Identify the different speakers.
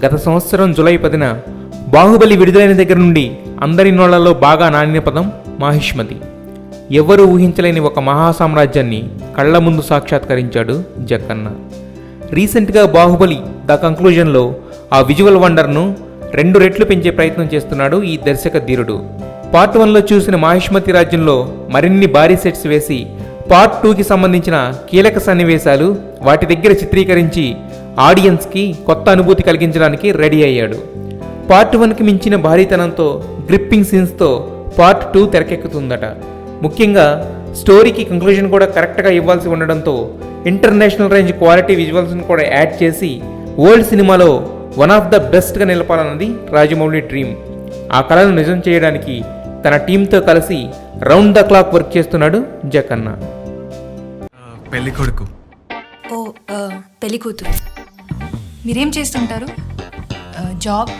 Speaker 1: గత సంవత్సరం జూలై 10న బాహుబలి విడుదలైన దగ్గర నుండి అందరి నోళ్లలో బాగా నానిన పదం మాహిష్మతి. ఎవరూ ఊహించలేని ఒక మహాసామ్రాజ్యాన్ని కళ్ల ముందు సాక్షాత్కరించాడు జక్కన్న. రీసెంట్గా బాహుబలి ద కంక్లూజన్లో ఆ విజువల్ వండర్ను 2 రెట్లు పెంచే ప్రయత్నం చేస్తున్నాడు ఈ దర్శక ధీరుడు. పార్ట్ 1లో చూసిన మాహిష్మతి రాజ్యంలో మరిన్ని భారీ సెట్స్ వేసి పార్ట్ 2కి సంబంధించిన కీలక సన్నివేశాలు వాటి దగ్గర చిత్రీకరించి ఆడియన్స్కి కొత్త అనుభూతి కలిగించడానికి రెడీ అయ్యాడు. పార్ట్ 1కి మించిన భారీతనంతో గ్రిప్పింగ్ సీన్స్తో పార్ట్ 2 తెరకెక్కుతుందట. ముఖ్యంగా స్టోరీకి కంక్లూజన్ కూడా కరెక్ట్గా ఇవ్వాల్సి ఉండడంతో ఇంటర్నేషనల్ రేంజ్ క్వాలిటీ విజువల్స్ని కూడా యాడ్ చేసి వరల్డ్ సినిమాలో వన్ ఆఫ్ ద బెస్ట్గా నిలపాలన్నది రాజమౌళి డ్రీమ్. ఆ కళను నిజం చేయడానికి తన టీంతో కలిసి రౌండ్ ద క్లాక్ వర్క్ చేస్తున్నాడు జక్కన్న.
Speaker 2: పెళ్లి కొడుకు.
Speaker 3: ఓ పెళ్లి కూతురు. మీరేం చేస్తుంటారు? జాబ్,